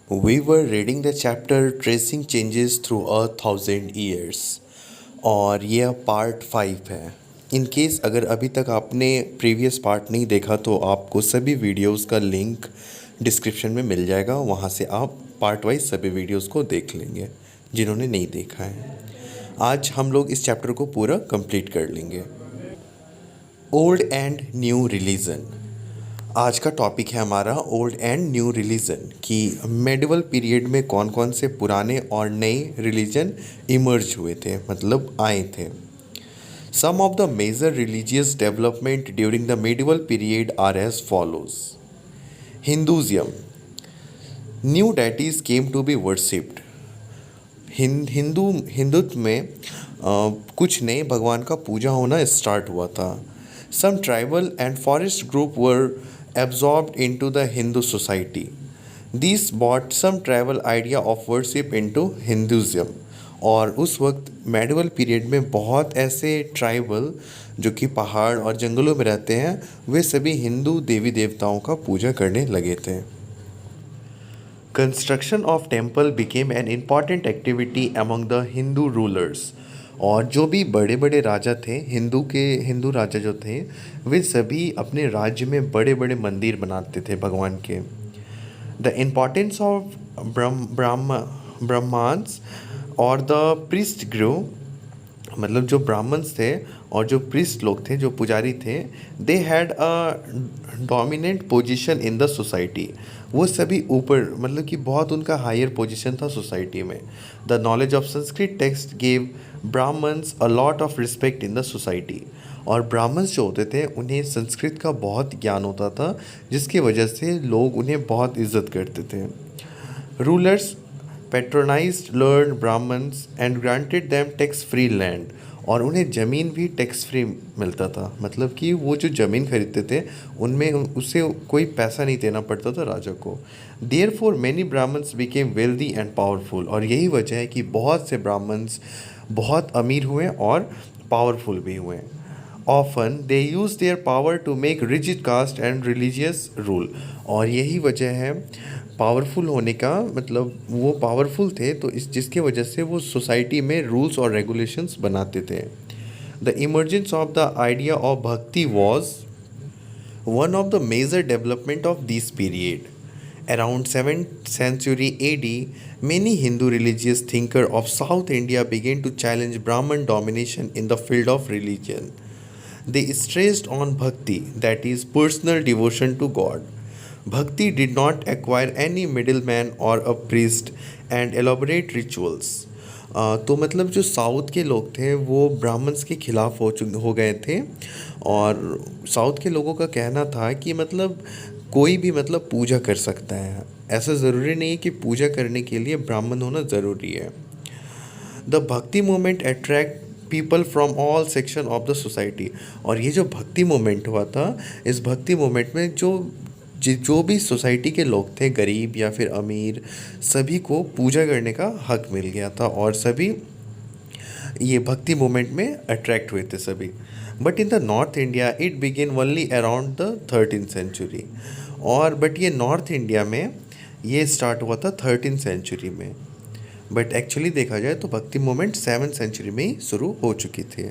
We were reading the chapter Tracing Changes Through a Thousand Years और ये part 5 है। In case अगर अभी तक आपने प्रीवियस पार्ट नहीं देखा तो आपको सभी वीडियोस का लिंक डिस्क्रिप्शन में मिल जाएगा, वहाँ से आप पार्ट वाइज सभी वीडियोस को देख लेंगे जिन्होंने नहीं देखा है। आज हम लोग इस चैप्टर को पूरा कंप्लीट कर लेंगे। ओल्ड एंड न्यू रिलीजन आज का टॉपिक है हमारा ओल्ड एंड न्यू रिलीजन कि मेडिवल पीरियड में कौन कौन से पुराने और नए रिलीजन इमर्ज हुए थे, मतलब आए थे। Some of the major religious development during the medieval period are as follows. Hinduism, new deities came to be worshipped. हिंदुत्व में कुछ नए भगवान का पूजा होना स्टार्ट हुआ था। Some tribal and forest group were absorbed into the Hindu society. These brought some tribal idea of worship into Hinduism. और उस वक्त मेडिवल पीरियड में बहुत ऐसे ट्राइबल जो कि पहाड़ और जंगलों में रहते हैं, वे सभी हिंदू देवी देवताओं का पूजा करने लगे थे। Construction of temple became an important activity among the Hindu rulers. और जो भी बड़े बड़े राजा थे, हिंदू राजा जो थे, वे सभी अपने राज्य में बड़े बड़े मंदिर बनाते थे भगवान के। द इम्पॉर्टेंस ऑफ ब्राह्मण्स और द प्रीस्ट ग्रो, मतलब जो ब्राह्मण्स थे और जो प्रीस्ट लोग थे, जो पुजारी थे, they had a dominant position in the society. वो सभी ऊपर, मतलब कि बहुत उनका हायर पोजीशन था सोसाइटी में। The knowledge of Sanskrit text gave Brahmins a lot of respect in the society. और ब्राह्मण्स जो होते थे उन्हें संस्कृत का बहुत ज्ञान होता था, जिसकी वजह से लोग उन्हें बहुत इज्जत करते थे। Rulers patronised learn Brahmins and granted them tax free land. और उन्हें ज़मीन भी टैक्स फ्री मिलता था, मतलब कि वो जो ज़मीन खरीदते थे उनमें उससे कोई पैसा नहीं देना पड़ता था राजा को। Therefore many Brahmins became wealthy and powerful. और यही वजह है कि बहुत से ब्राह्मण्स बहुत अमीर हुए और पावरफुल भी हुए। Often they use their power to make rigid caste and religious rule. और यही वजह है पावरफुल होने का, मतलब वो पावरफुल थे तो इस जिसके वजह से वो सोसाइटी में रूल्स और रेगुलेशंस बनाते थे। The emergence of the idea of bhakti was one of the major development of this period. Around 7th century AD, many Hindu religious thinkers of South India began to challenge Brahman domination in the field of religion. They stressed on bhakti, that is, personal devotion to God. Bhakti did not acquire any middleman or a priest and elaborate rituals. तो मतलब जो south के लोग थे वो Brahmins के खिलाफ हो गए थे। और साउथ के लोगों का कहना था कि मतलब कोई भी मतलब पूजा कर सकता है, ऐसा ज़रूरी नहीं है कि पूजा करने के लिए ब्राह्मण होना ज़रूरी है। द भक्ति movement attract people from all section of the society. और ये जो भक्ति मूवमेंट हुआ था, इस भक्ति मूवमेंट में जो भी सोसाइटी के लोग थे, गरीब या फिर अमीर, सभी को पूजा करने का हक मिल गया था और सभी ये भक्ति मूवमेंट में अट्रैक्ट हुए थे सभी। But in the north India it begin only around the 13th century. और बट ये नॉर्थ इंडिया में ये स्टार्ट हुआ था 13th सेंचुरी में। बट एक्चुअली देखा जाए तो भक्ति मूवमेंट 7th सेंचुरी में ही शुरू हो चुकी थी।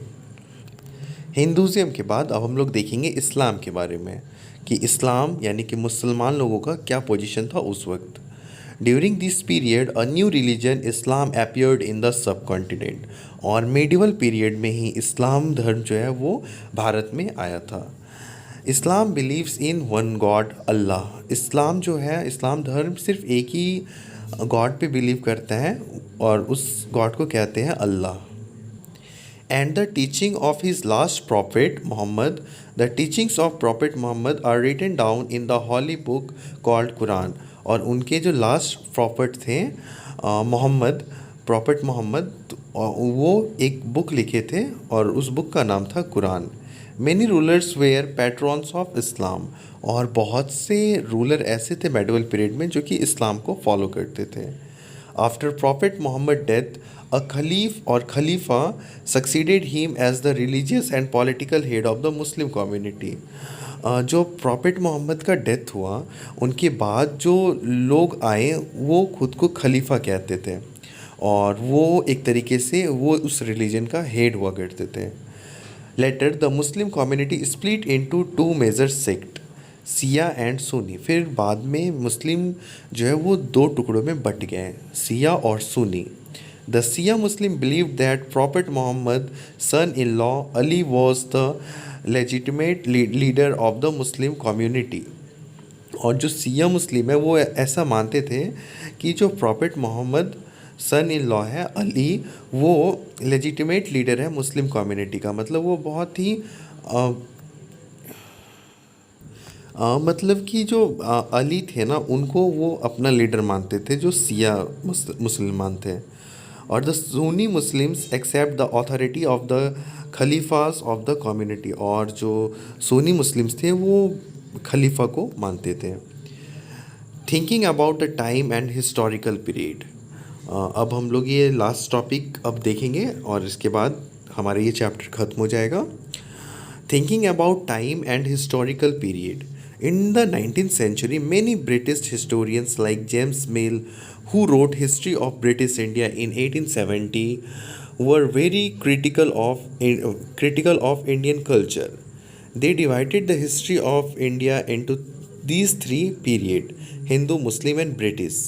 हिंदुज़म के बाद अब हम लोग देखेंगे इस्लाम के बारे में कि इस्लाम यानी कि मुसलमान लोगों का क्या पोजीशन था उस वक्त। During this period a new religion Islam appeared in the sub continent. और मेडिवल पीरियड में ही इस्लाम धर्म जो है वो भारत में आया था। इस्लाम बिलीव्स इन वन गॉड अल्लाह। इस्लाम जो है, इस्लाम धर्म सिर्फ एक ही गॉड पे बिलीव करता है और उस गॉड को कहते हैं अल्लाह। And the teaching of his last prophet Muhammad, the teachings of prophet Muhammad are written down in the holy book called Quran. और उनके जो लास्ट प्रॉफिट थे मोहम्मद, प्रॉफिट मोहम्मद, वो एक बुक लिखे थे और उस बुक का नाम था Quran. Many rulers were patrons of Islam. और बहुत से रूलर ऐसे थे मेडिवल पीरियड में जो कि इस्लाम को फॉलो करते थे। After prophet Mohammad death a Khalif or Khalifa succeeded him as the religious and political head of the Muslim community. जो प्रॉफिट मोहम्मद का डेथ हुआ उनके बाद जो लोग आए वो खुद को खलीफा कहते थे, और वो एक तरीके से वो उस रिलीजन का हेड हुआ करते थे। Later the Muslim community split into two major sect, Shia and Sunni. फिर बाद में मुस्लिम जो है वो दो टुकड़ों में बट गए, सिया और Sunni. The Shia Muslim believe that prophet Mohammad son in law Ali was the legitimate leader of the Muslim community. और जो सिया मुस्लिम है वो ऐसा मानते थे कि जो prophet Mohammad son in law है अली, वो लेजिटिमेट लीडर है मुस्लिम कम्युनिटी का। मतलब वो बहुत ही मतलब कि जो अली थे ना उनको वो अपना लीडर मानते थे, जो सिया मुसलमान थे। और the Sunni Muslims accept the authority of the caliphs of the community. और जो सुन्नी मुस्लिम्स थे वो खलीफा को मानते थे। Thinking about the time and historical period. अब हम लोग ये लास्ट टॉपिक अब देखेंगे और इसके बाद हमारा ये चैप्टर ख़त्म हो जाएगा। Thinking about time and historical period. In the 19th century, many British historians like James Mill, who wrote History of British India in 1870, were very critical of Indian culture. They divided the history of India into these three periods: Hindu, Muslim, and British.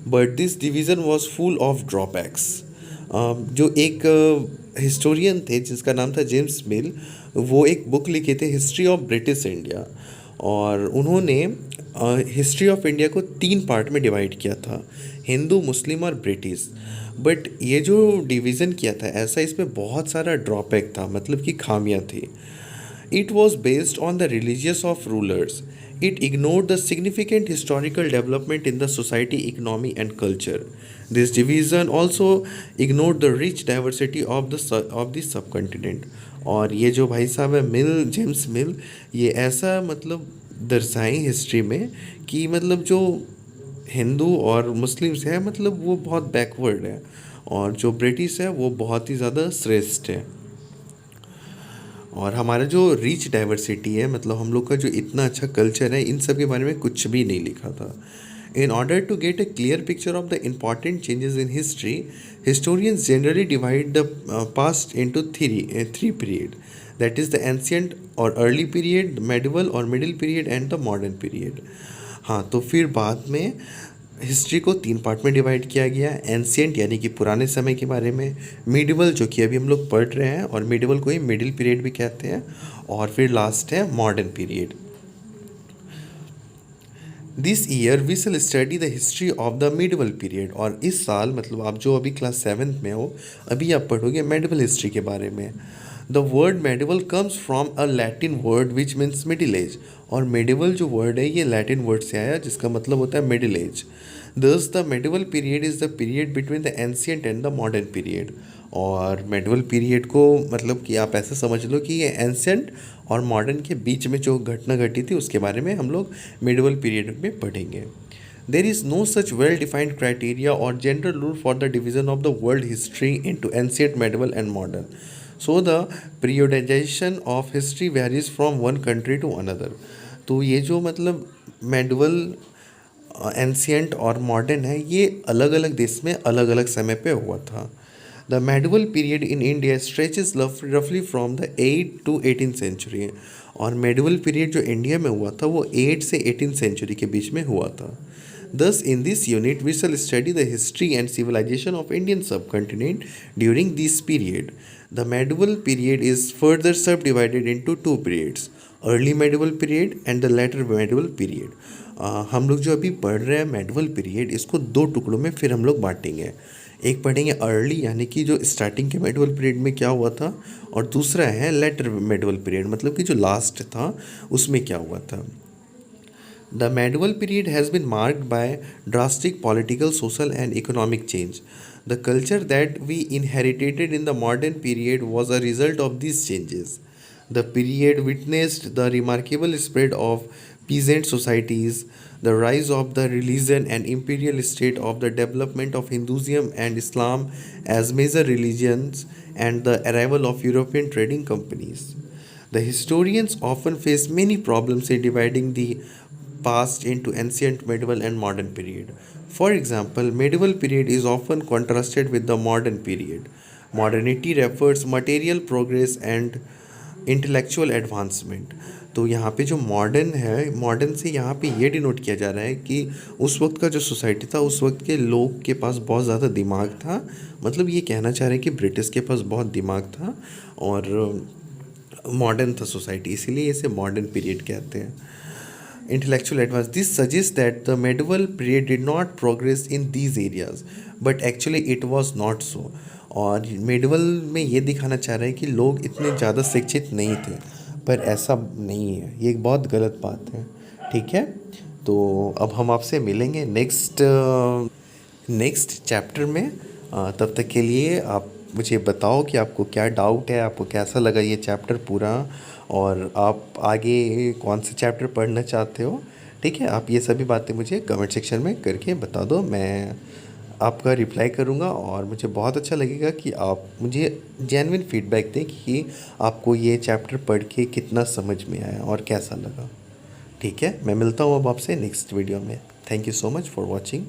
But this division was full of drawbacks. जो एक historian थे जिसका नाम था James मिल, वो एक book लिखे थे हिस्ट्री ऑफ ब्रिटिश इंडिया, और उन्होंने हिस्ट्री ऑफ इंडिया को तीन पार्ट में डिवाइड किया था, हिंदू, मुस्लिम और ब्रिटिश। बट ये जो डिवीज़न किया था ऐसा इसमें बहुत सारा ड्रॉबैक था, मतलब कि खामियां थी। It was based on the religious of rulers. It ignored the significant historical development in the society, economy, and culture. This division also ignored the rich diversity of the subcontinent. और ये जो भाई साहब है मिल, जेम्स मिल, ये ऐसा मतलब दर्शाएं history में कि मतलब जो हिंदू और मुस्लिम्स हैं मतलब वो बहुत बैकवर्ड है, और जो ब्रिटिश है वो बहुत ही ज़्यादा श्रेष्ठ है। और हमारा जो रिच डाइवर्सिटी है, मतलब हम लोग का जो इतना अच्छा कल्चर है, इन सब के बारे में कुछ भी नहीं लिखा था। In order to get a clear picture of the important changes in history, historians generally divide the past into three period, that is the ancient और अर्ली पीरियड, मेडिवल और middle period, and the modern period. हाँ, तो फिर बाद में history को तीन part में डिवाइड किया गया। एंशियंट यानी कि पुराने समय के बारे में, मिडिवल जो कि अभी हम लोग पढ़ रहे हैं, और मिडिवल को ही मिडिल पीरियड भी कहते हैं, और फिर लास्ट है modern period. This year we shall study the history of the medieval period. और इस साल मतलब आप जो अभी क्लास 7th में हो, अभी आप पढ़ोगे मेडिवल हिस्ट्री के बारे में। The word medieval comes from a Latin word which means middle age. और मेडिवल जो वर्ड है ये लैटिन वर्ड से आया जिसका मतलब होता है middle age. Thus the medieval period is the period between the ancient and the modern period. और मेडिवल पीरियड को मतलब कि आप ऐसे समझ लो कि ये एंशियंट और मॉडर्न के बीच में जो घटना घटी थी उसके बारे में हम लोग मेडिवल पीरियड में पढ़ेंगे। There is no such well defined criteria और general rule for the division of the world history into ancient, medieval and modern. So the periodisation of history varies from one country to another. तो ये जो मतलब medieval, ancient और modern है, ये अलग अलग देश में अलग अलग समय पे हुआ था। The medieval period in India stretches रफली फ्रॉम द 8 to 18 सेंचुरी। और मेडिवल पीरियड जो इंडिया में हुआ था वो 8 से 18 सेंचुरी के बीच में हुआ था। Thus, in this unit, we shall study the history and civilization of Indian subcontinent during this period. The medieval period is further subdivided into two periods: early medieval period and the later medieval period. हम लोग जो अभी पढ़ रहे हैं medieval period, इसको दो टुकड़ों में फिर हम लोग बांटेंगे। एक पढ़ेंगे अर्ली यानी कि जो स्टार्टिंग के मेडिवल पीरियड में क्या हुआ था, और दूसरा है लेटर मेडिवल पीरियड, मतलब कि जो लास्ट था उसमें क्या हुआ था। The medieval period has been marked by drastic political, social, and economic change. The culture that we inherited in the modern period was a result of these changes. The period witnessed the remarkable spread of peasant societies, the rise of the religion and imperial state, of the development of Hinduism and Islam as major religions, and the arrival of European trading companies. The historians often face many problems in dividing the past into ancient, medieval, and modern period. For example, medieval period is often contrasted with the modern period. Modernity refers material progress and intellectual advancement. तो यहाँ पे जो modern है, modern से यहाँ पे ये denote किया जा रहा है कि उस वक्त का जो सोसाइटी था, उस वक्त के लोग के पास बहुत ज़्यादा दिमाग था। मतलब ये कहना चाह रहे हैं कि ब्रिटिश के पास बहुत दिमाग था और मॉडर्न था सोसाइटी, इसीलिए इसे मॉडर्न पीरियड कहते हैं। Intellectual advance. This suggests that the medieval period did not progress in these areas, but actually it was not so. और मेडिवल में ये दिखाना चाह रहे हैं कि लोग इतने ज़्यादा शिक्षित नहीं थे, पर ऐसा नहीं है, ये एक बहुत गलत बात है। ठीक है, तो अब हम आपसे मिलेंगे नेक्स्ट चैप्टर में। तब तक के लिए आप मुझे बताओ कि आपको क्या डाउट है, आपको कैसा लगा ये चैप्टर पूरा, और आप आगे कौन सा चैप्टर पढ़ना चाहते हो। ठीक है, आप ये सभी बातें मुझे कमेंट सेक्शन में करके बता दो, मैं आपका रिप्लाई करूँगा। और मुझे बहुत अच्छा लगेगा कि आप मुझे जेन्युइन फीडबैक दें कि आपको ये चैप्टर पढ़ के कितना समझ में आया और कैसा लगा। ठीक है, मैं मिलता हूँ अब आपसे नेक्स्ट वीडियो में। Thank you so much for watching.